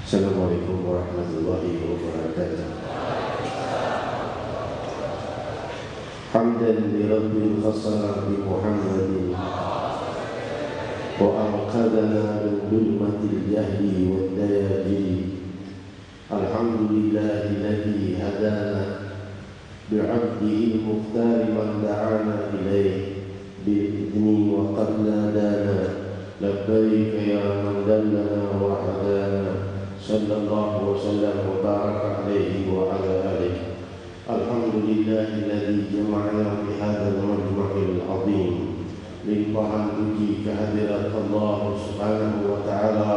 Assalamualaikum warahmatullahi wabarakatuh. Hamdan li rabbil khasara bi Muhammadin wa anqadana min dhulmatil jahli wad dayajil. Alhamdulillahi alladhi hadana bi'abdihi al-mukhtar man da'ana ilayhi bi'idni wa qad nadana labbaika ya man dallana wa hadana. Sallallahu wasallam wa baraka alaihi wa ala alihi. Alhamdulillahilladzi jama'ana fi hadzal majma'il 'azim. Limpahan puji kehadirat Allah Subhanahu wa taala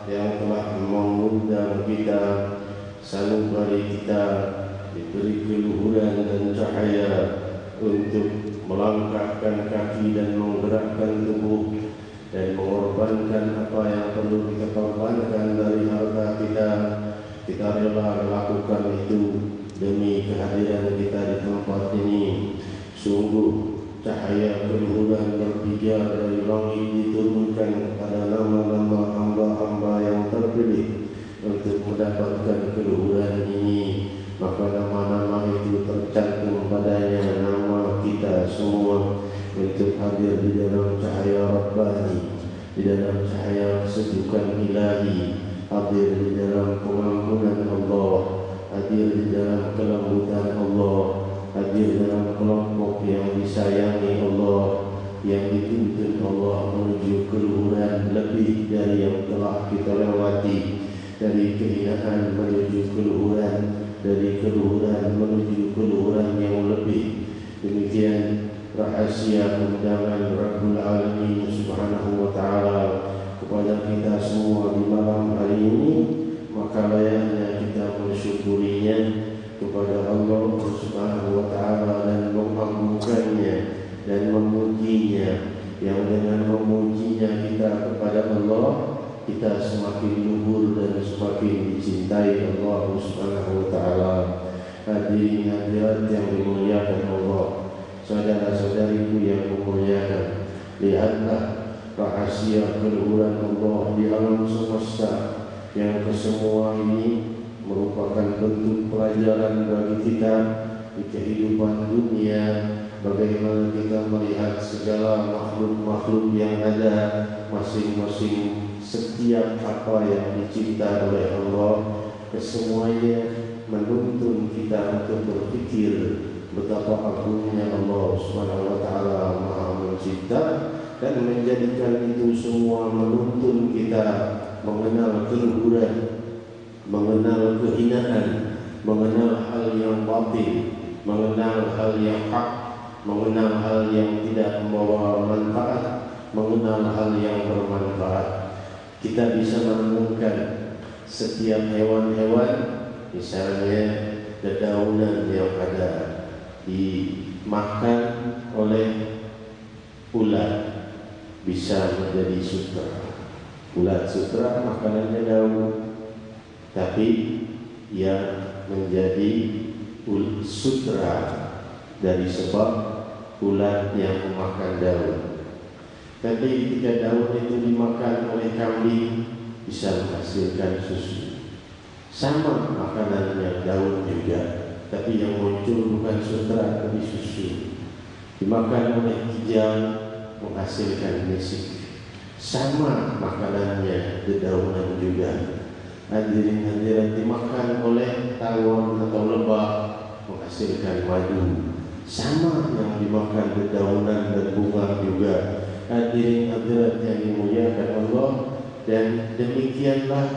yang telah mengundang kita, sanubari kita diberi keluhuran dan cahaya untuk melangkahkan kaki dan menggerakkan tubuh dan mengorbankan apa yang perlu kita korbankan dari harta kita. Kita rela melakukan itu demi kehadiran kita di tempat ini. Sungguh cahaya keluhuran berpijar dari langit diturunkan kepada nama-nama hamba-hamba yang terpilih untuk mendapatkan keluhuran ini. Maka nama-nama itu tercantum padanya nama kita semua untuk hadir di dalam cahaya Rabbani, di dalam cahaya kesejukan ilahi, hadir di dalam pengampunan Allah, hadir di dalam kelembutan Allah, hadir dalam kelompok yang disayangi Allah, yang dituntun Allah menuju keluhuran lebih dari yang telah kita lewati, dari kehinaan menuju keluhuran, dari keluhuran menuju keluhuran yang lebih. Demikian rahasia undangan Rabbul Alamin Subhanahu wa Ta'ala kepada kita semua di malam hari ini. Maka layaknya kita mensyukurinya kepada Allah Subhanahu wa Ta'ala dan mengagungkannya dan memujinya, yang dengan memujinya kita kepada Allah, kita semakin luhur dan semakin dicintai Allah Subhanahu wa Ta'ala. Hadirin hadirat yang dimuliakan Allah, saudara-saudariku yang memuliakan, lihatlah rahasia keluhuran Allah di alam semesta yang kesemua ini merupakan bentuk pelajaran bagi kita di kehidupan dunia. Bagaimana kita melihat segala makhluk-makhluk yang ada, masing-masing setiap apa yang dicipta oleh Allah, kesemuanya menuntun kita untuk berpikir betapa agungnya Allah Subhanahu wa Ta'ala Maha Mencipta, dan menjadikan itu semua menuntun kita mengenal keluhuran, mengenal kehinaan, mengenal hal yang batil, mengenal hal yang hak, mengenal hal yang tidak membawa manfaat, mengenal hal yang bermanfaat. Kita bisa menemukan setiap hewan-hewan, misalnya dedaunan yang ada dimakan oleh ulat, bisa menjadi sutra. Ulat sutra makanannya daun, tapi ia menjadi sutra dari sebab ulat yang memakan daun. Tapi ketika daun itu dimakan oleh kambing, bisa menghasilkan susu. Sama makanannya daun juga, tapi yang muncul bukan sutra tapi susu. Dimakan oleh kijang, menghasilkan mesik. Sama makanannya dedaunan juga. Hadirin hadirat, dimakan oleh tawon atau lebah, menghasilkan madu. Sama yang dimakan dedaunan dan bunga juga. Hadirin hadirat yang dimuliakan Allah, dan demikianlah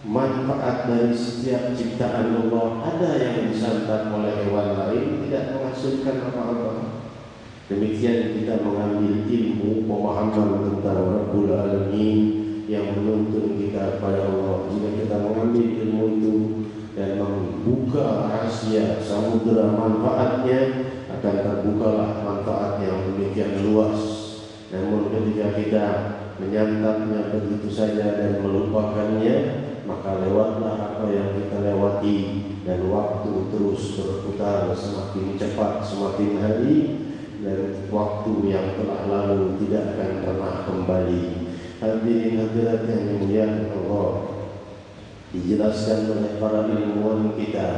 manfaat dari setiap ciptaan Allah. Ada yang disantap oleh hewan lain tidak menghasilkan apa-apa. Demikian kita mengambil ilmu pemahaman tentang Rabbul Alamin yang menuntun kita kepada Allah. Jika kita mengambil ilmu itu dan membuka rahasia samudera manfaatnya, akan terbukalah manfaat yang demikian luas. Namun ketika kita menyantapnya begitu saja dan melupakannya, maka lewatlah apa yang kita lewati, dan waktu terus berputar semakin cepat semakin hari, dan waktu yang telah lalu tidak akan pernah kembali. Hadirin hadirat yang dimuliakan Allah, dijelaskan oleh para ilmuwan kita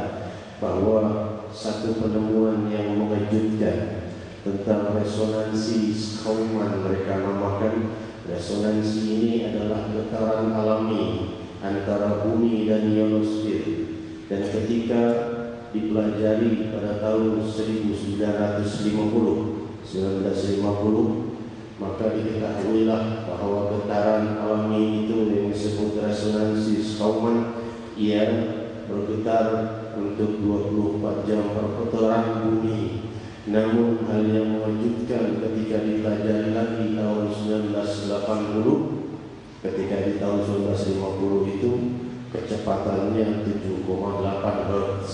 bahwa satu penemuan yang mengejutkan tentang resonansi Schaumann, mereka namakan resonansi ini adalah getaran alami antara bumi dan ionosfer. Dan ketika dipelajari pada tahun 1950, maka diketahuilah bahwa getaran alami itu yang disebut resonansi Schaumann, ia bergetar untuk 24 jam perputaran bumi. Namun hal yang mengejutkan ketika dipelajari lagi tahun 1980, ketika di tahun 1950 itu kecepatannya 7,8 Hz.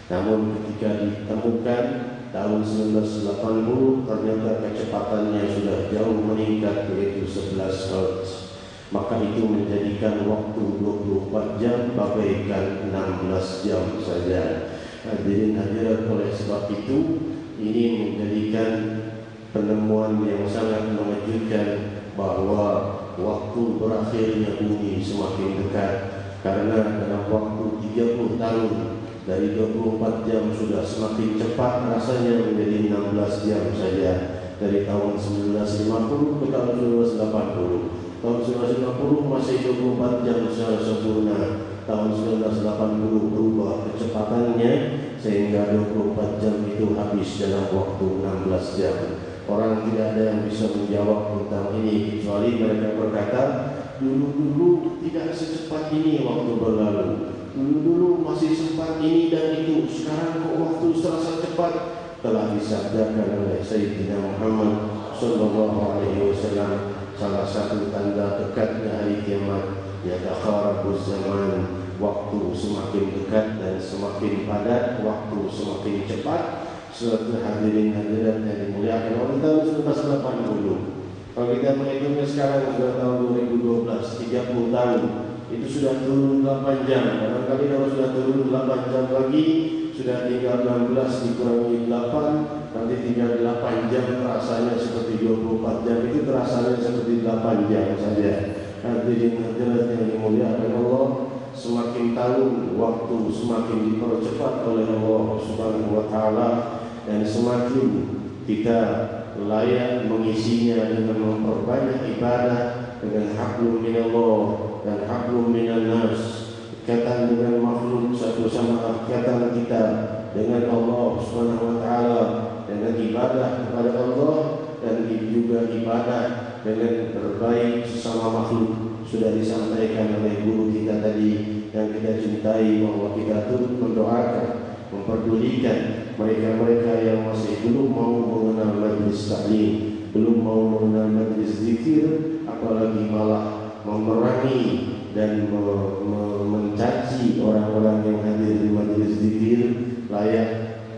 Namun ketika ditemukan tahun 1980, ternyata kecepatannya sudah jauh meningkat, yaitu 11 Hz. Maka itu menjadikan waktu 24 jam bagaikan 16 jam saja. Hadirin hadirat, oleh sebab itu ini menjadikan penemuan yang sangat mengejutkan bahwa waktu berakhirnya bumi semakin dekat. Karena dalam waktu 30 tahun dari 24 jam sudah semakin cepat rasanya menjadi 16 jam saja. Dari tahun 1950 ke tahun 1980. Tahun 1950 masih 24 jam secara sempurna. Tahun 1980 berubah kecepatannya sehingga 24 jam itu habis dalam waktu 16 jam. Orang tidak ada yang bisa menjawab tentang ini kecuali mereka berkata, dulu-dulu tidak secepat ini waktu berlalu. Dulu-dulu masih sempat ini dan itu. Sekarang kok waktu terasa cepat. Telah disabdakan oleh Sayyidina Muhammad sallallahu alaihi wasallam, salah satu tanda dekatnya hari kiamat, yataqarabuz zaman, waktu semakin dekat dan semakin padat, waktu semakin cepat. Suatu hadirin hadirat yang dimuliakan Allah, tahun 1980. Kalau kita menghitungnya sekarang sudah tahun 2012, 30 tahun, itu sudah turun 8 jam. Barangkali kalau sudah turun 8 jam lagi, sudah tinggal 16 dikurangi 8, nanti tinggal 8 jam, rasanya seperti 24 jam, itu terasanya seperti 8 jam saja. Hadirin hadirat yang dimuliakan Allah, semakin tahun waktu semakin dipercepat oleh Allah Subhanahu wa taala, dan semakin kita layak mengisinya dengan memperbanyak ibadah dengan hablum minallah dan hablum minan nas, ikatan dengan makhluk satu sama ikatan kita dengan Allah Subhanahu wa taala, dengan ibadah kepada Allah dan juga ibadah dengan berbaik sesama makhluk. Sudah disampaikan oleh guru kita tadi yang kita cintai bahwa kita turut mendoakan, memperdulikan mereka-mereka yang masih belum mau mengenal majlis taklim, belum mau mengenal majlis zikir, apalagi malah memerangi dan mencaci orang-orang yang hadir di majlis zikir. Layak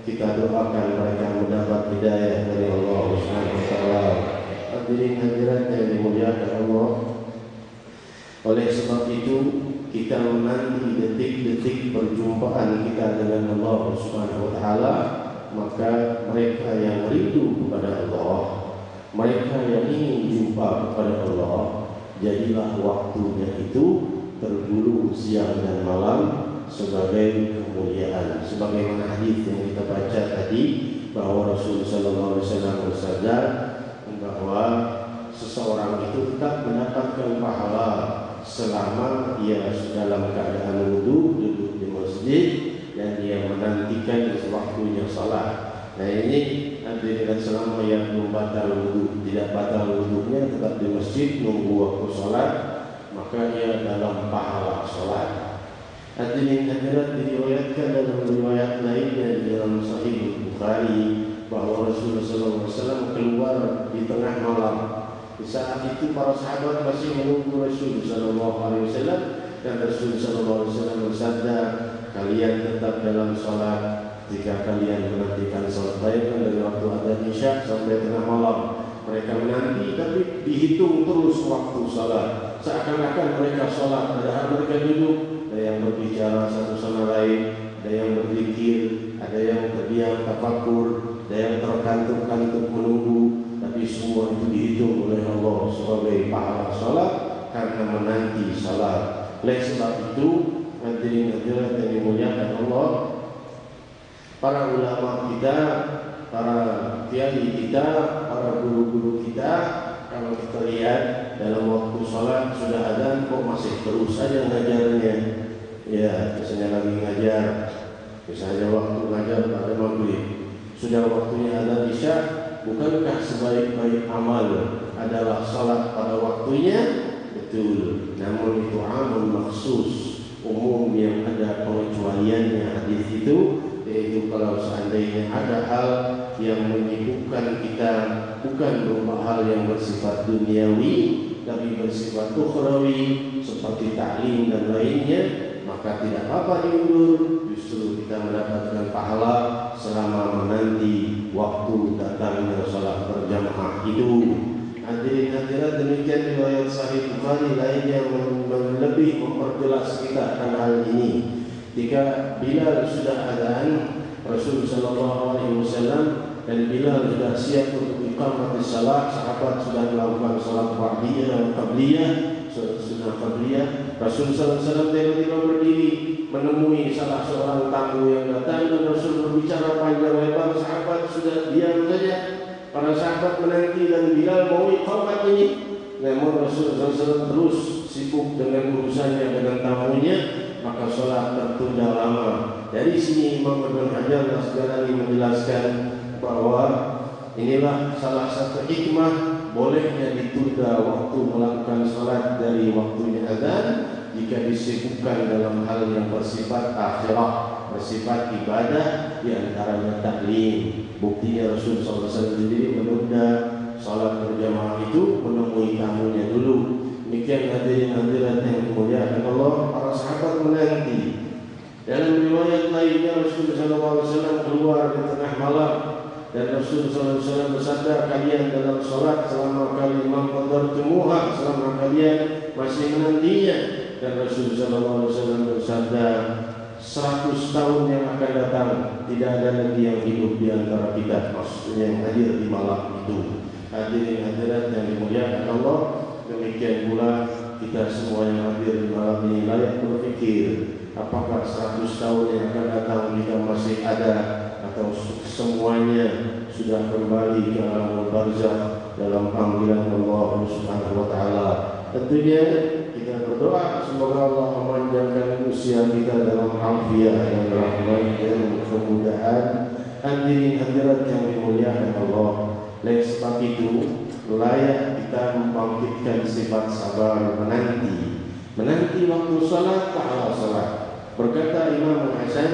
kita doakan mereka mendapat hidayah dari Allah Subhanahu wa taala. Hadirin hadirat yang dimuliakan Allah, oleh sebab itu kita menanti detik-detik perjumpaan kita dengan Allah Subhanahu wa taala. Maka mereka yang rindu kepada Allah, mereka yang ingin jumpa kepada Allah, jadilah waktunya itu tergulung siang dan malam sebagai kemuliaan. Sebagaimana hadis yang kita baca tadi, bahwa Rasulullah SAW bersabda bahwa seseorang itu tetap mendapatkan pahala selama ia dalam keadaan wudu, duduk di masjid, dan dia menantikan waktunya salat. Nah ini hadirin selama yang belum batal wudu, tidak batal wudunya, tetap di masjid nunggu waktu salat, maka ia dalam pahala salat. Hadirin hadirat, diriwayatkan dalam riwayat lainnya di dalam Sahih Bukhari bahwa Rasulullah SAW keluar di tengah malam. Di saat itu para sahabat masih menunggu Rasul sallallahu alaihi wasallam, dan Rasul sallallahu alaihi wasallam bersabda, kalian tetap dalam salat jika kalian menantikan salat. Bayangkan dari waktu adzan Isya sampai tengah malam mereka menanti, tapi dihitung terus waktu salat, seakan-akan mereka salat padahal mereka duduk. Ada yang berbicara satu sama lain, ada yang berzikir, ada yang terdiam tafakkur, ada yang terkantuk-kantuk menunggu, tapi semua itu dihitung oleh Allah sebagai pahala salat karena menanti salat. Oleh sebab itu, hadirin hadirat yang dimuliakan Allah, para ulama kita, para kiai kita, para guru-guru kita, kalau kita lihat dalam waktu salat sudah adzan kok masih terus saja ngajarnya. Ya, misalnya lagi ngajar, misalnya waktu ngajar pada maghrib, sudah waktunya adzan Isya. Bukankah sebaik-baik amal adalah salat pada waktunya? Betul. Namun itu amal maksus, umum yang ada pengecualiannya hadis itu, yaitu kalau seandainya ada hal yang menyibukkan kita, bukan berupa hal yang bersifat duniawi, tapi bersifat ukhrawi seperti taklim dan lainnya, maka tidak apa-apa diundur. Justru kita mendapatkan pahala selama menanti waktu datangnya salat berjamaah itu. Hadirin hadirat, demikian riwayat Sahih Bukhari lainnya lebih memperjelas kita akan hal ini. Jika Bilal sudah adzan, Rasul sallallahu alaihi wasallam dan Bilal sudah siap untuk iqamatis salat, sahabat sudah melakukan salat qabliyah, sunnah qabliyah. Rasul sallallahu alaihi wasallam tiba-tiba berdiri menemui salah seorang tamu yang datang, dan Rasul berbicara panjang lebar. Sahabat sudah diam saja. Para sahabat menanti dan Bilal mau iqamat ini. Namun Rasul sallallahu alaihi wasallam terus sibuk dengan urusannya dengan tamunya. maka sholat tertunda lama. Dari sini Imam Ibn Hajar Al-Asqalani menjelaskan bahwa inilah salah satu hikmah bolehnya ditunda waktu melakukan sholat dari waktunya azan jika disibukkan dalam hal yang bersifat akhirah, bersifat ibadah, diantaranya taklim. Buktinya Rasulullah SAW sendiri menunda sholat berjamaah itu menemui tamunya dulu. Demikian hadirin-hadirat yang dimuliakan Allah, para sahabat menanti. Dalam riwayat lainnya Rasulullah SAW keluar di tengah malam dan Rasulullah SAW bersabda, kalian dalam sholat selama kalian qadartumuha, selama kalian masih menantinya. Dan Rasulullah SAW bersabda, 100 tahun yang akan datang tidak ada lagi yang hidup di antara kita, maksudnya yang hadir di malam itu. Hadirin hadirat yang dimuliakan Allah, demikian pula kita semua yang hadir di malam ini layak berpikir, apakah 100 tahun yang akan datang kita masih ada atau semuanya sudah kembali ke alam barzakh dalam panggilan Allah Subhanahu wa taala. Tentunya kita berdoa semoga Allah memanjangkan usia kita dalam afiat dan rahmat dan kemudahan. Hadirin hadirat yang dimuliakan Allah, oleh sebab itu layak kita membangkitkan sifat sabar menanti waktu salat ta'ala salat. Berkata Imam Hasan,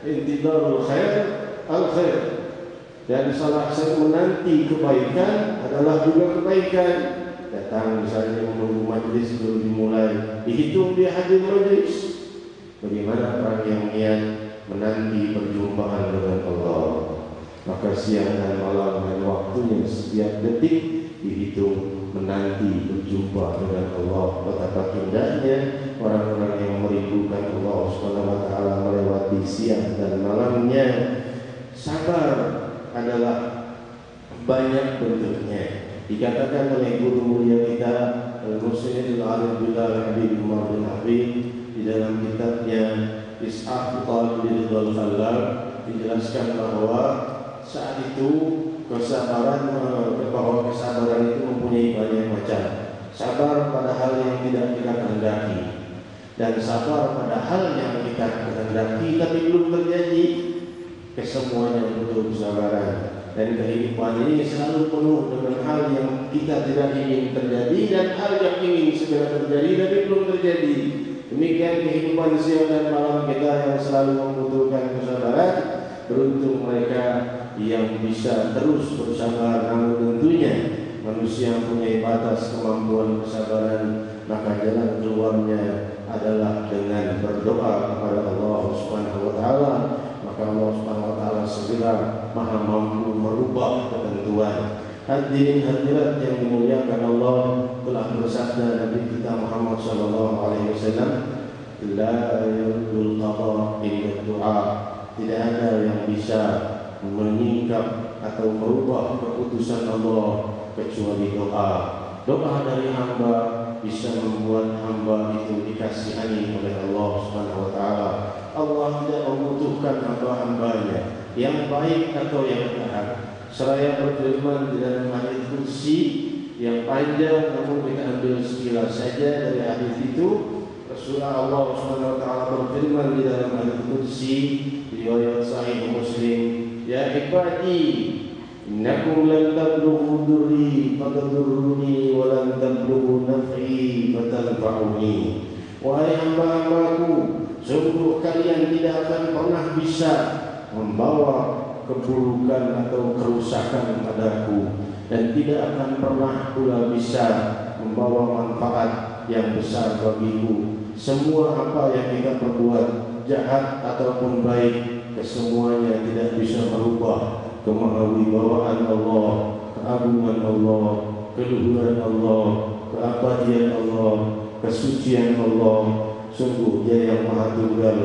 intidarul khair al-khair, dan salah satu menanti kebaikan adalah juga kebaikan. Datang misalnya menunggu majlis belum dimulai, dihitung dia hadir majlis. Bagaimana orang yang niat menanti perjumpaan dengan Allah, maka siang dan malam dan waktunya setiap detik dihitung menanti berjumpa dengan Allah. Betapa indahnya orang-orang yang merindukan Allah Subhanahu wa taala melewati siang dan malamnya. Sabar adalah banyak bentuknya. Dikatakan oleh guru mulia kita Al-Musnid Al-Alim Bilal Habib Umar bin Habib di dalam kitabnya Ishaq Talib Al-Khalal, dijelaskan bahwa saat itu kesabaran itu mempunyai banyak macam. Sabar pada hal yang tidak kita kehendaki, dan sabar pada hal yang kita kehendaki tapi belum terjadi. Kesemuanya butuh kesabaran. Dan kehidupan ini selalu penuh dengan hal yang kita tidak ingin terjadi dan hal yang ingin segera terjadi tapi belum terjadi. Demikian kehidupan siang dan malam kita yang selalu membutuhkan kesabaran. Beruntung mereka yang bisa terus bersabar. Namun tentunya manusia punya batas kemampuan kesabaran, maka jalan keluarnya adalah dengan berdoa kepada Allah Subhanahu wa taala. Maka Allah Subhanahu wa taala segera Maha mampu merubah ketentuan. Hadirin hadirat yang dimuliakan Allah, telah bersabda Nabi kita Muhammad sallallahu alaihi wasallam, la yurdul qada illa du'a. Tidak ada yang bisa menyingkap atau merubah keputusan Allah kecuali doa. Doa dari hamba bisa membuat hamba itu dikasihani oleh Allah Subhanahu wa taala. Allah tidak membutuhkan hamba-hambanya yang baik atau yang jahat. Seraya berfirman di dalam hadis qudsi yang panjang, namun kita ambil sekilas saja dari hadis itu. Rasulullah Allah Subhanahu wa taala berfirman di dalam hadis qudsi riwayat Sahih Muslim, ya ibadi innakum lan tablughu durri fatadurruni wa lan tablughu naf'i fatanfa'uni. Wahai hamba-hambaku, sungguh kalian tidak akan pernah bisa membawa keburukan atau kerusakan padaku, dan tidak akan pernah pula bisa membawa manfaat yang besar bagiku. Semua apa yang kita perbuat, jahat ataupun baik, kesemuanya tidak bisa merubah kemahawibawaan Allah, keagungan Allah, keluhuran Allah, keabadian Allah, kesucian Allah. Sungguh Dia yang Maha Tunggal,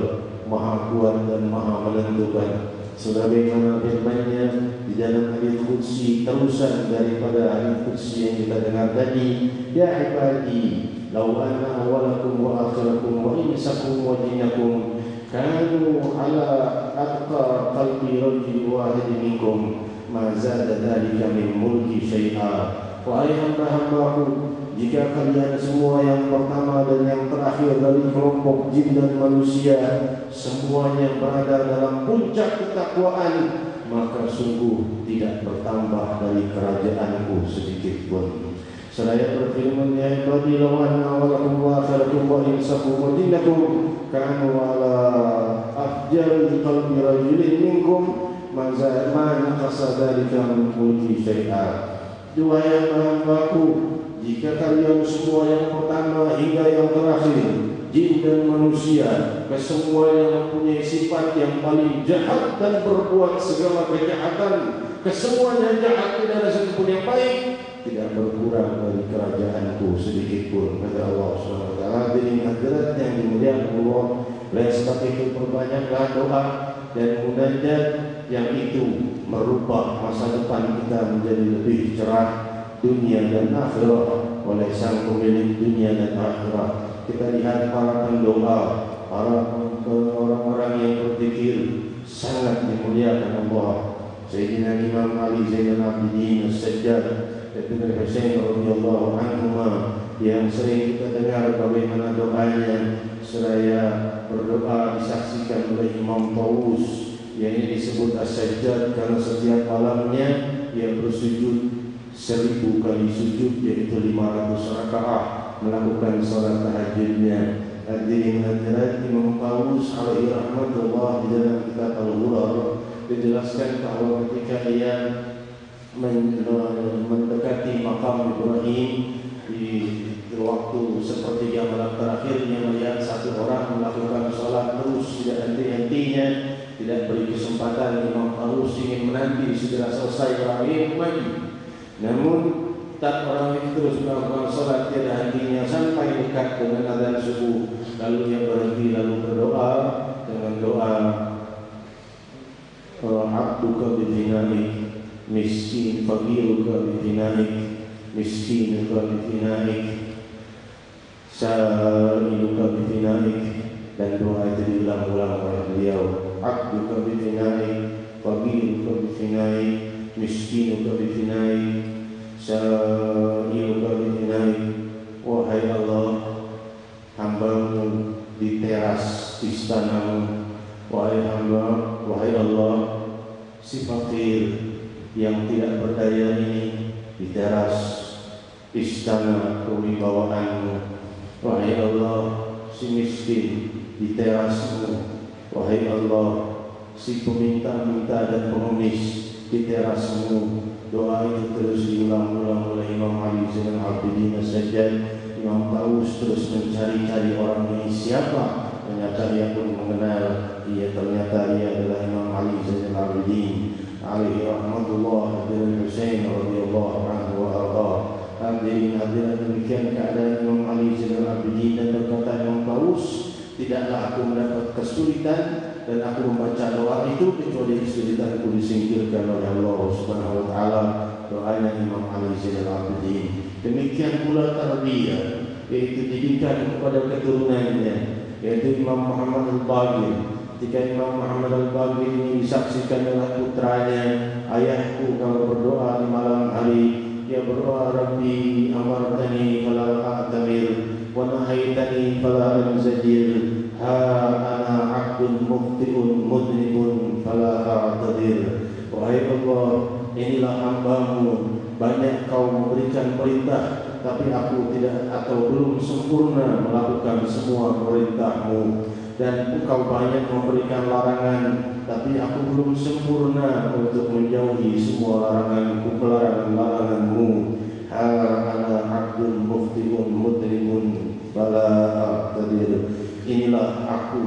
Maha Kuat dan Maha Menentukan. Sebagaimana firman-Nya di dalam hadis qudsi, terusan daripada hadis qudsi yang kita dengar tadi, ya ibadi law anna awwalakum wa akhirakum wa insakum wa jinnakum kanu ala atqa qalbi rajulin wahidin minkum ma zada dhalika min mulki syai'a wahai hamba-hambaku, jika kalian semua yang pertama dan yang terakhir dari kelompok jin dan manusia semuanya berada dalam puncak ketakwaan, maka sungguh tidak bertambah dari kerajaanku sedikit pun. Seraya berfirman, ya ibadi law anna awwalakum wa akhirakum wa insakum wa jinnakum kanu ala afjari qalbi rajulin minkum ma naqasa dzalika min mulki syai'a. Duhai hamba-hambaku, jika kalian semua yang pertama hingga yang terakhir, jin dan manusia, kesemua yang mempunyai sifat yang paling jahat dan berbuat segala kejahatan, kesemuanya jahat, tidak ada satupun yang baik, tidak berkurang dari kerajaanku sedikit pun, kata Allah Subhanahu wa taala. Hadirin hadirat yang dimuliakan Allah, oleh sebab itu perbanyaklah doa dan munajat yang itu merubah masa depan kita menjadi lebih cerah dunia dan akhirat oleh Sang Pemilik dunia dan akhirat. Kita lihat para pendoa, para orang-orang yang berzikir sangat dimuliakan Allah. Sayyidina Imam Ali Zainal Abidin As-Sajjad Ibn Husain radhiyallahu anhuma yang sering kita dengar bagaimana doanya seraya berdoa disaksikan oleh Imam Tawus, yang ini disebut As-Sajjad karena setiap malamnya ia bersujud 1000 kali sujud, yaitu 500 rakaat melakukan salat tahajudnya. Hadirin hadirat, Imam Tawus alaihi rahmatullah di dalam kitab Al-Ghurar dijelaskan bahwa ketika ia mendekati makam Ibrahim di waktu sepertiga malam terakhir, dia melihat satu orang melakukan salat terus tidak henti-hentinya, tidak beri kesempatan. Imam Tawus ingin menanti segera selesai terakhir lagi, namun tak orang itu terus melakukan salat tiada hentinya sampai dekat dengan azan subuh. Lalu dia berhenti lalu berdoa dengan doa abduka bidinaik miskin faqiruka bidinaik miskinuka bidinaik sa'iluka bidinaik, dan doa itu diulang-ulang oleh beliau. Abduka bidinaik faqiruka bidinaik miskinuka bidinaik sa'iluka bidinaik. Wahai Allah, hambamu di teras istanamu. Wahai hamba, wahai Allah, si fakir yang tidak berdaya ini di teras istana kewibawaanmu. Wahai Allah, si miskin di terasmu. Wahai Allah, si peminta-minta dan pengemis di terasmu. Doa itu terus diulang-ulang oleh Imam Ali Zainal Abidin As-Sajjad. Imam Tawus terus mencari-cari orang ini siapa. Ternyata ia pun mengenal, ternyata ia adalah Imam Ali Zainal Abidin alaihi rahmatullah bin Husain radhiyallahu anhu wa arda. Hadirin hadirat, demikian keadaan Imam Ali Zainal Abidin, dan berkata Imam Tawus, tidaklah aku mendapat kesulitan dan aku membaca doa itu kecuali kesulitanku disingkirkan oleh Allah Subhanahu wa taala. Doanya Imam Ali Zainal Abidin. Demikian pula tarbiyah, yaitu didikan kepada keturunannya, yaitu Imam Muhammad Al-Baqir. Ketika Imam Muhammad Al-Baqir ini disaksikan oleh putranya, ayahku kalau berdoa di malam hari, dia berdoa, Rabbi amartani fala a'tamir wa nahaitani fala anzajir, ha ana abdun muftiun mudnibun fala a'tadir. Wahai Allah, inilah hambamu, banyak kau memberikan perintah, tapi aku tidak atau belum sempurna melakukan semua perintahmu. Dan engkau banyak memberikan larangan, tapi aku belum sempurna untuk menjauhi semua laranganmu. Ana abdun muftiun mudrimun bala aqtadir. Inilah aku,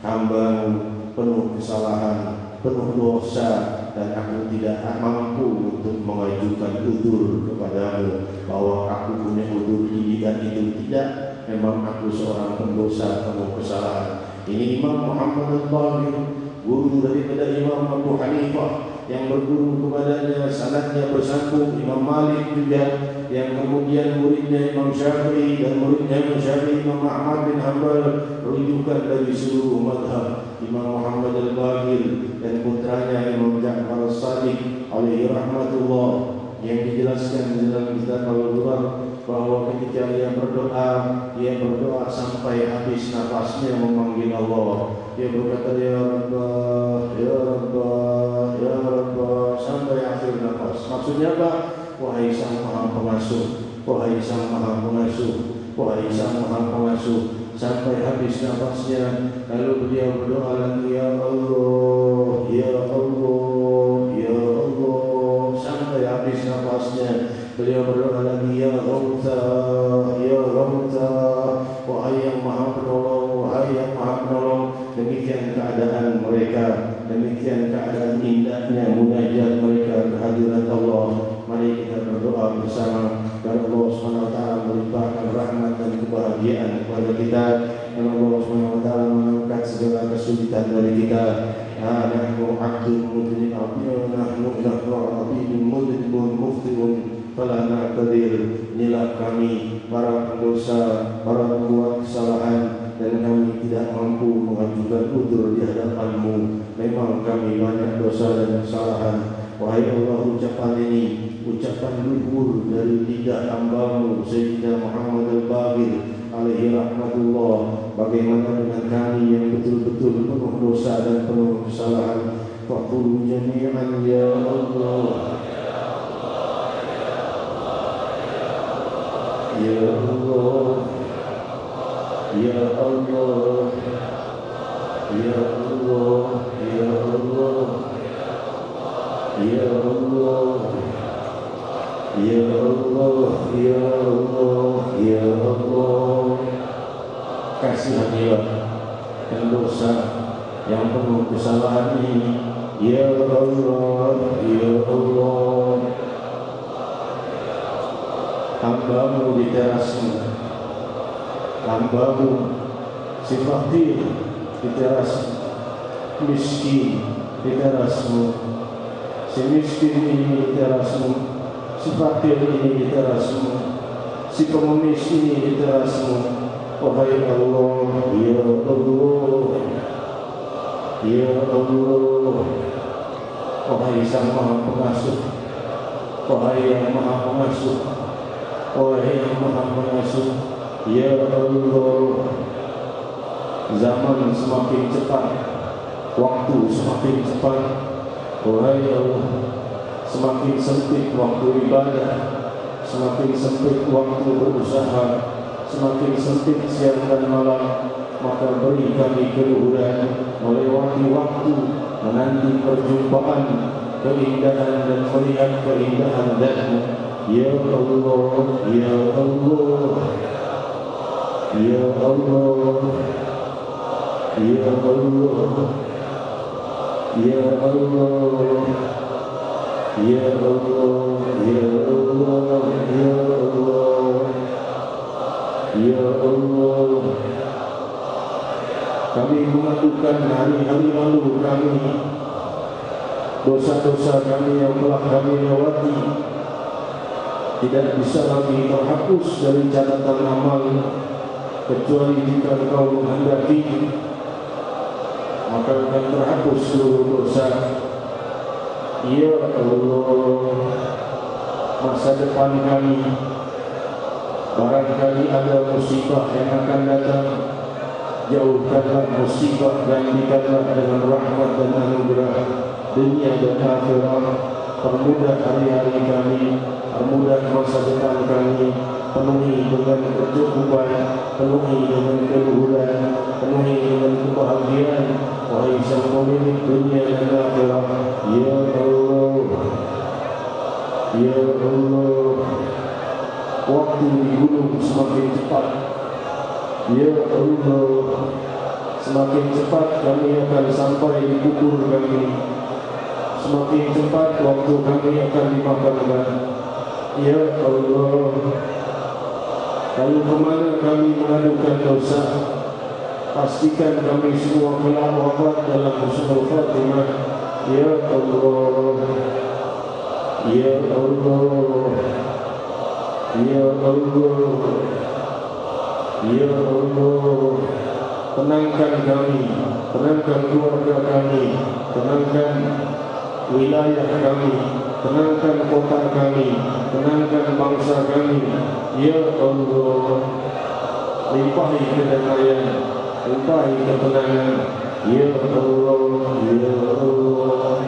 hambamu, penuh kesalahan, penuh dosa, dan aku tidak mampu untuk mengajukan udzur kepadamu bahwa aku punya udzur ini dan itu. Tidak, memang aku seorang pendosa, penuh kesalahan. Ini Imam Muhammad Al-Baqir, guru daripada Imam Abu Hanifah, yang berguru kepadanya, sanadnya bersambung Imam Malik juga, yang kemudian muridnya Imam Syafi'i, dan muridnya Imam Syafi'i Imam Ahmad bin Hanbal, rujukan dari seluruh mazhab Imam Muhammad Al-Baqir, dan putranya Imam Ja'far As-Sadiq alaihi rahmatullah, yang dijelaskan dijelaskan dalam kitab Al-Quran bahwa ketika ia berdoa sampai habis nafasnya memanggil Allah. Dia berkata, Ya Rabbah, Ya Rabbah, Ya Rabbah, sampai akhir nafas. Maksudnya apa? Wahai Sang Maha Pengasuh, wahai Sang Maha Pengasuh, wahai Sang Maha Pengasuh, sampai habis nafasnya. Lalu beliau berdoa lagi, Ya Allah, Ya Allah, Ya Allah, sampai habis nafasnya. Beliau berdoa lagi, Ya Ghawtha, Ya Ghawtha, wahai yang Maha Penolong, wahai yang Maha Penolong. Demikian keadaan mereka, demikian keadaan indahnya munajat mereka kehadiran Allah. Mari kita berdoa bersama agar Allah SWT melimpahkan rahmat dan kebahagiaan kepada kita, dan Allah SWT mengangkat segala kesulitan dari kita. Nahnu abdul mudhnin abdul, nahnu abidun mudhibun muftiun fala na'tadir. Inilah kami para pendosa, para pembuat kesalahan, dan kami tidak mampu mengajukan udzur di hadapan-Mu. Memang kami banyak dosa dan kesalahan. Wahai Allah, ucapan ini ucapan luhur dari lidah hamba-Mu Sayyidina Muhammad Al-Baqir alaihi rahmatullah. Bagaimana dengan kami yang betul-betul penuh dosa dan penuh kesalahan? Faqulu jami'an ya Allah, Ya Allah, Ya Allah, Ya Allah, Ya Allah, Ya Allah, Ya Allah, Ya Allah, Ya Allah. Kasihanilah pendosa yang penuh kesalahan ini, Ya Allah, Ya Allah. Hamba-Mu di terasmu, hamba-Mu si fakir di terasmu, miskin di terasmu, si miskin ini di terasmu, si fakir ini di terasmu, si pengemis ini di terasmu. Wahai Allah, Ya Allah, Ya Allah, wahai Sang Maha Pengasuh, wahai yang Maha Pengasuh, wahai yang Maha Pengasuh, Ya Allah. Zaman semakin cepat, waktu semakin cepat, wahai Allah. Semakin sempit waktu ibadah, semakin sempit waktu berusaha, semakin sempit siang dan malam. Maka beri kami keluhuran melewati waktu, menanti perjumpaan, keindahan dan melihat keindahan Dan-Mu. Ya Allah, Ya Allah, Ya Allah, Ya Allah, Ya Allah, Ya Allah, Ya Allah, Ya Allah, Ya Allah. Kami mengadukan hari-hari lalu kami, dosa-dosa kami yang telah kami lewati tidak bisa lagi terhapus dari catatan amal, kecuali jika Engkau menghendaki, maka akan terhapus seluruh dosa. Ya Allah, masa depan kami, barangkali ada musibah yang akan datang, jauhkanlah musibah, gantikanlah dengan rahmat dan anugerah dunia dan akhirat. Permudah hari-hari kami, permudah masa depan kami, penuhi dengan kecukupan, penuhi dengan keluhuran, penuhi dengan kebahagiaan. Wahai Sang Pemilik dunia dan akhirat, Ya Allah, Ya Allah. Waktu di gunung semakin cepat, Ya Allah. Semakin cepat kami akan sampai di kubur kami, semakin cepat waktu kami akan dimakamkan. Ya Allah. Lalu kemana kami mengadukan dosa? Pastikan kami semua kelak wafat dalam husnul khatimah. Ya Allah, Ya Allah, Ya Allah, Ya Allah. Tenangkan kami, tenangkan keluarga kami, tenangkan wilayah kami, tenangkan kota kami, tenangkan bangsa kami, ya Allah. Limpahi kedamaian, limpahi ketenangan, ya Allah, ya Allah.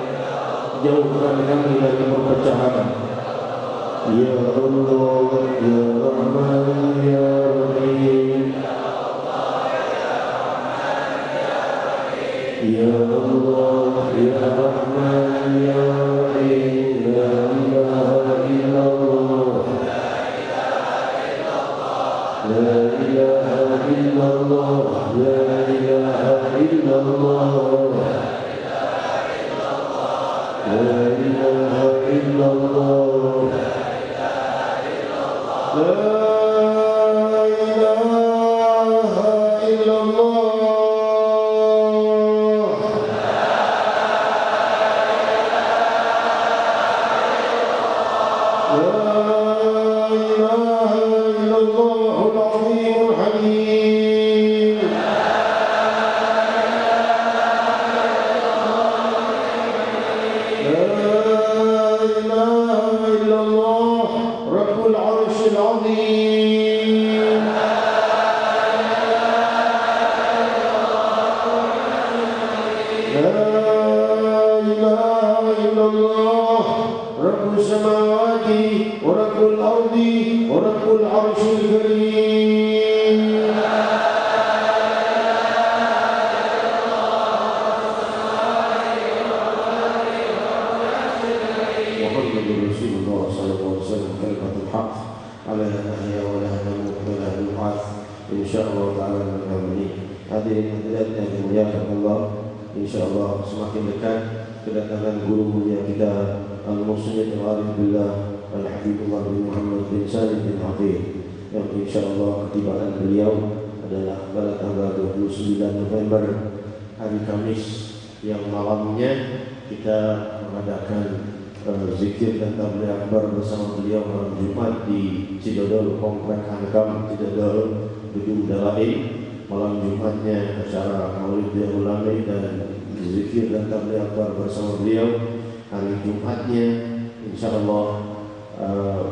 Jauhkan kami dari perpecahan, ya Allah, ya Rahman, ya Rahim. Ya Allah, ya Rahman, ya Rahim. La ilaha illallah, la ilaha illallah, la ilaha illallah, la ilaha illallah, la ilaha illallah. InsyaAllah semakin dekat kedatangan guru mulia kita Al-Musayyid Al-Arif Billah Al-Habibullah bin Muhammad bin Salim bin Hafid, yang insyaAllah ketibaan beliau adalah pada tanggal 29 November hari Kamis, yang malamnya kita mengadakan zikir dan tabligh akbar bersama beliau malam Jumat di Cidodol, Komplek Hankam Cidodol, Gedung Dalail. Malam Jumatnya acara Maulid Ulama dan zikir dan tabligh akbar bersama beliau. Hari Jumatnya insyaallah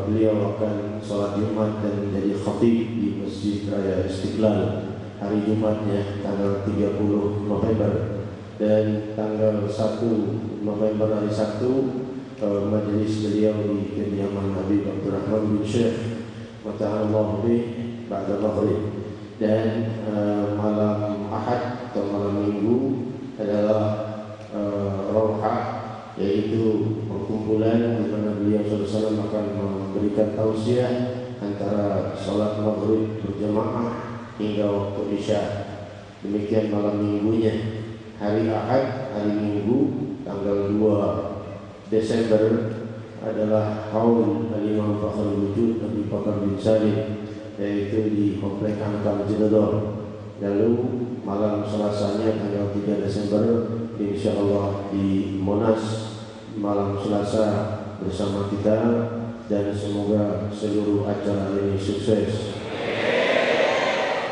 beliau akan sholat Jumat dan menjadi khatib di Masjid Raya Istiqlal. Hari Jumatnya tanggal 30 November dan tanggal 1 November hari Sabtu majelis beliau di kediaman Habib Abdurrahman bin Syekh Mata'allah bih ba'da maghrib. Dan malam Ahad atau malam Minggu adalah Rawha, yaitu perkumpulan di mana beliau SAW akan memberikan tausiah antara sholat maghrib berjamaah hingga waktu Isya. Demikian malam minggunya. Hari Ahad, hari Minggu tanggal 2 Desember adalah haul Al-Imam Fakhrul Wujud Nabi Bakar bin Salim, yaitu di Komplek Hankam Cidodol. Lalu malam Selasanya tanggal 3 Desember insyaallah di Monas malam Selasa bersama kita, dan semoga seluruh acara ini sukses.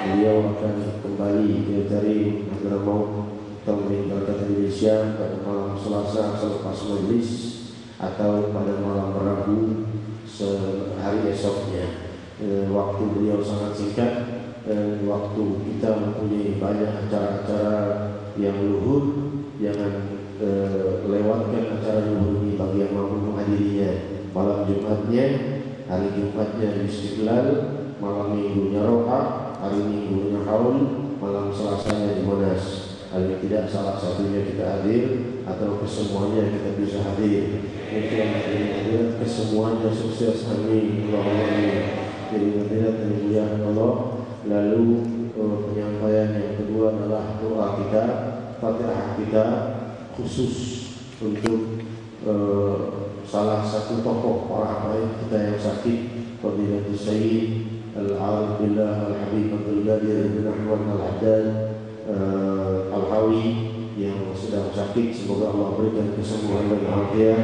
Beliau akan kembali dari Hadramaut atau meninggalkan Indonesia pada malam Selasa selepas majlis atau pada malam Rabu sehari esoknya. Waktu beliau sangat singkat dan waktu kita mempunyai banyak acara-acara yang luhur. Jangan lewatkan acara luhur ini bagi yang mampu menghadirinya. Malam Jumatnya, hari Jumatnya di Istiqlal, malam Minggunya Rawha, hari Minggunya Haul, malam Selasanya di Monas. Kalau tidak salah satunya kita hadir atau kesemuanya kita bisa hadir. Mungkin kesemuanya sukses, amin. Allahumma amin. Jadi mendengar dari mulia Allah. Lalu penyampaian yang kedua adalah doa kita, Fatihah kita khusus untuk salah satu tokoh para habaib kita yang sakit, Fadilatul Sayyid Al-Arif Billah Al-Habib Abdul Qadir bin Ahmad Al-Haddad Al-Hawi yang sedang sakit. Semoga Allah berikan kesembuhan dan afiat.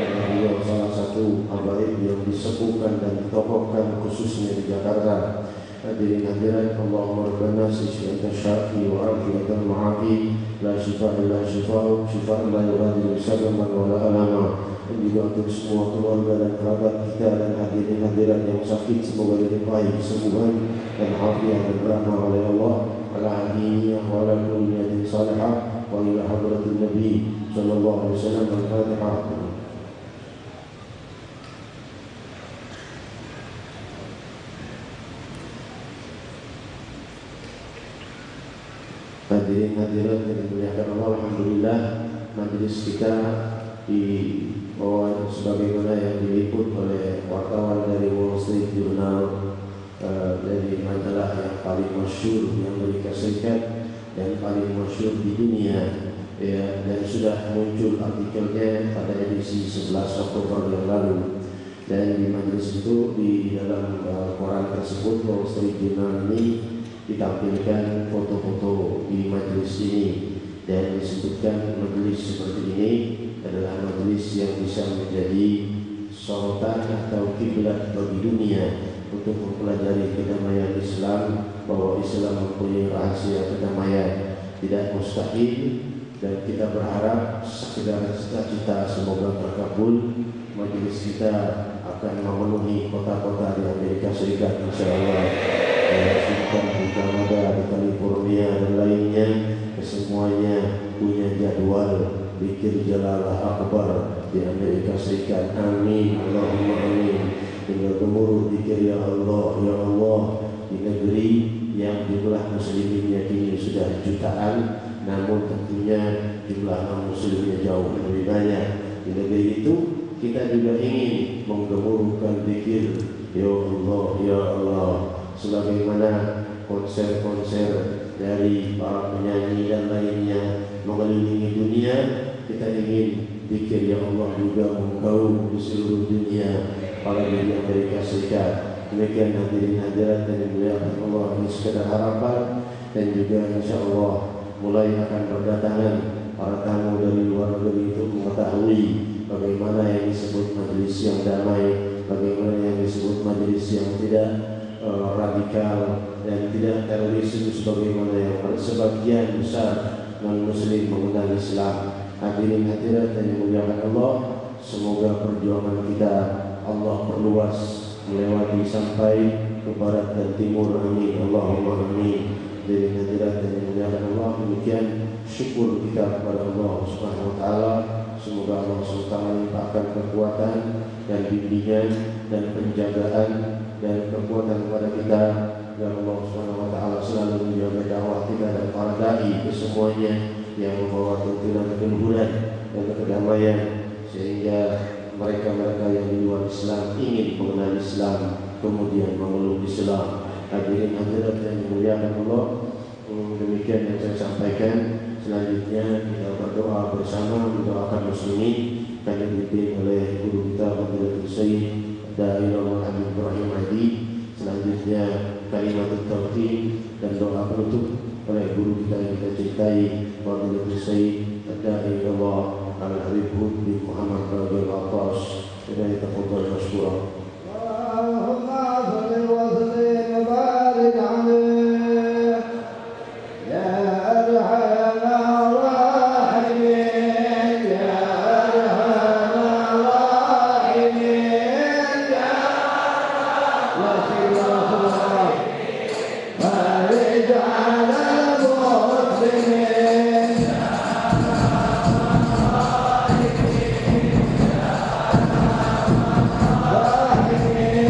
Beliau salah satu habaib yang disepuhkan dan ditokohkan khususnya di Jakarta. hadirin hadirat, Allahumma rabbana sifat syafi wa afiatan mu'afi la syifa illa syifa'u syifa'an la yughadiru saqaman wa la alama. Dan juga untuk semua keluarga dan kerabat kita dan hadirin hadirat yang sakit, semoga dilimpahi kesembuhan dan afiat dan rahmah oleh Allah ala hadiyah wa ala kulli niyatin salihah wa ila hadratin Nabi sallallahu alaihi wasallam. Al-Fatihah. Hadirin hadirat yang dimuliakan Allah, alhamdulillah majelis kita di bawah sebagaimana yang diliput oleh wartawan dari Wall Street Journal, dari majalah yang paling masyhur di Amerika Serikat dan paling masyhur di dunia, ya, dan sudah muncul artikelnya pada edisi 11 Oktober yang lalu. Dan di majelis itu, di dalam koran tersebut, Wall Street Journal ini ditampilkan foto-foto di majelis ini dan disebutkan majelis seperti ini adalah majelis yang bisa menjadi sorotan atau kiblat bagi dunia untuk mempelajari kedamaian Islam, bahwa Islam mempunyai rahasia kedamaian tidak mustahil, dan kita berharap segala cita-cita semoga terkabul. Majelis kita akan memenuhi kota-kota di Amerika Serikat insyaallah, di Washington, di Kanada, di California dan lainnya. Kesemuanya punya jadwal zikir jalalah akbar di Amerika Serikat. Amin, Allahumma amin. Tinggal gemuruh zikir ya Allah, ya Allah di negeri yang jumlah musliminnya kini sudah jutaan, namun tentunya jumlah non-muslimnya jauh lebih banyak. Di negeri itu kita juga ingin menggemuruhkan zikir ya Allah, ya Allah, sebagaimana konser-konser dari para penyanyi dan lainnya mengelilingi dunia. Kita ingin zikir ya Allah juga menggaung di seluruh dunia, apalagi di Amerika Serikat. Demikian hadirin hadirat yang dimuliakan Allah, ini sekedar harapan, dan juga insya Allah mulai akan berdatangan para tamu dari luar negeri untuk mengetahui bagaimana yang disebut majelis yang damai, bagaimana yang disebut majelis yang tidak radikal dan tidak teroris, sebagaimana yang sebagian besar non-muslim mengenal Islam. Hadirin hadirat yang dimuliakan Allah, semoga perjuangan kita Allah perluas melewati sampai ke barat dan timur. Amin, Allahumma amin. Hadirin hadirat yang dimuliakan Allah, demikian syukur kita kepada Allah Subhanahu wa taala. Semoga Allah SWT melimpahkan kekuatan dan bimbingan dan penjagaan dan kekuatan kepada kita, dan Allah Subhanahu wa taala selalu menjaga dakwah kita dan para dai kesemuanya yang membawa tuntunan keluhuran dan kedamaian, sehingga mereka-mereka yang di luar Islam ingin mengenal Islam kemudian memeluk Islam. Hadirin hadirat yang dimuliakan Allah, demikian yang saya sampaikan. Selanjutnya kita berdoa bersama, mendoakan muslimin yang dipimpin oleh guru kita Fadilatul Sayyid Dairul Habib Ibrahim Hadi. Selanjutnya kalimat tauhid dan doa penutup oleh guru kita yang kita cintai Fadilatul Sayyid Dairul Al-Habib bin Muhammad bin Atas. Dengan tafadhal masykurah. Allahumma shalli wa sallim wa barik alaihi ya arhamar rahimin, ya arhamar rahimin, ya Rasulullah barik ala muslimin. Yeah.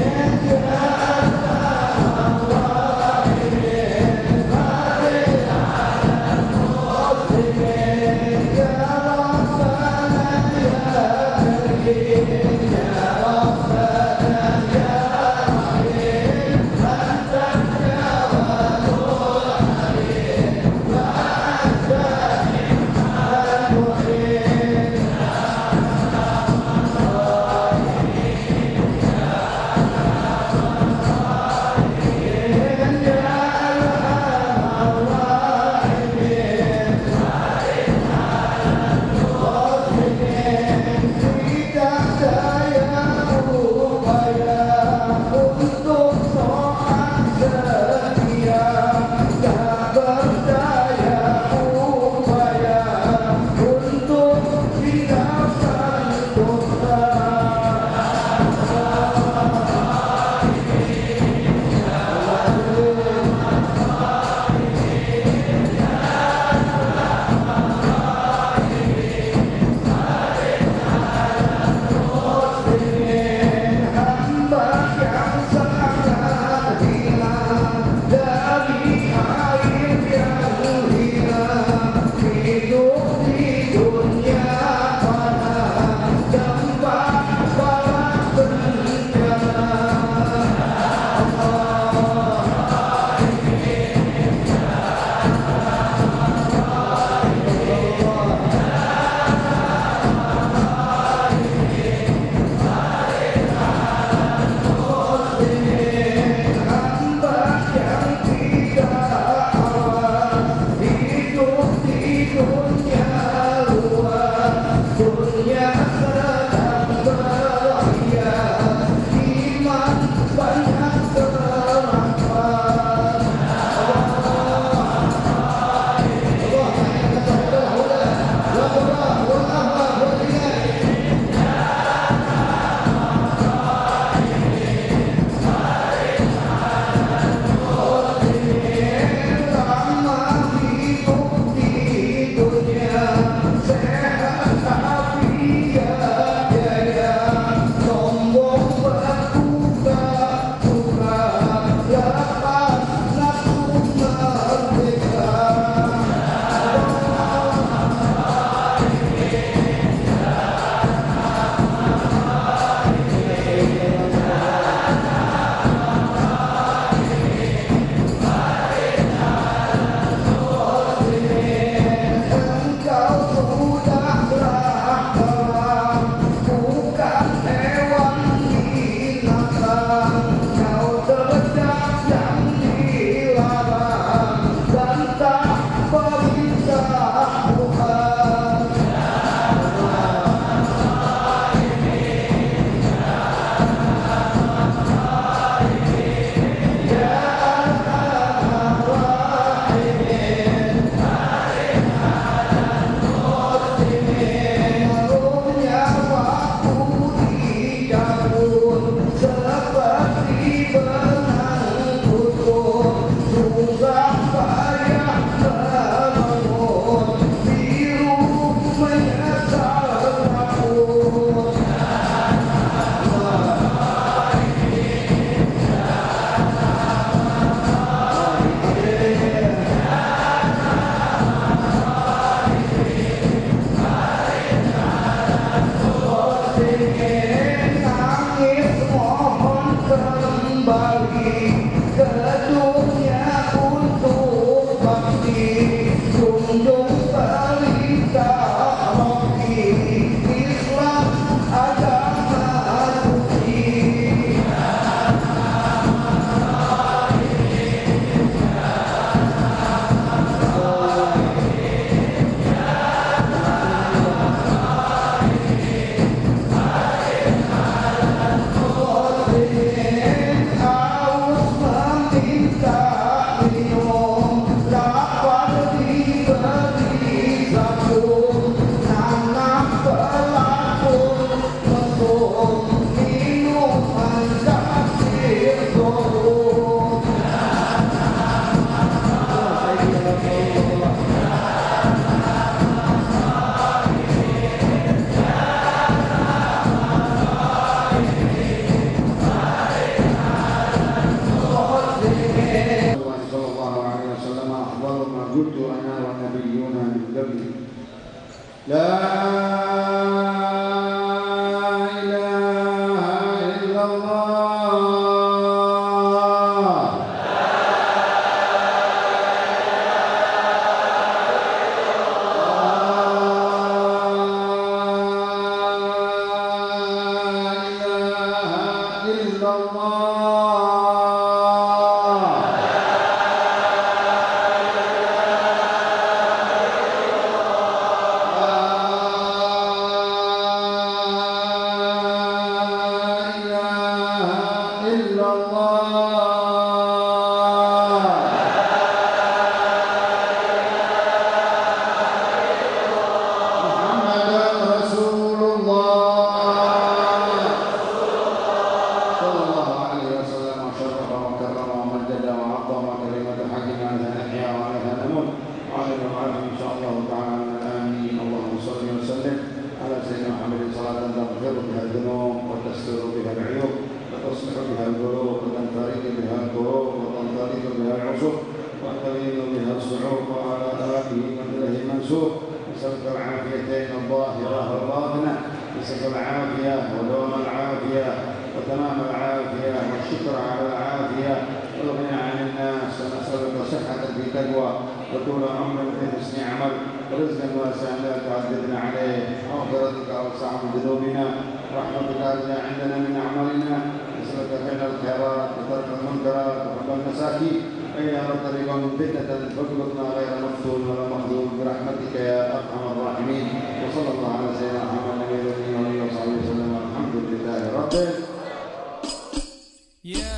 Yeah.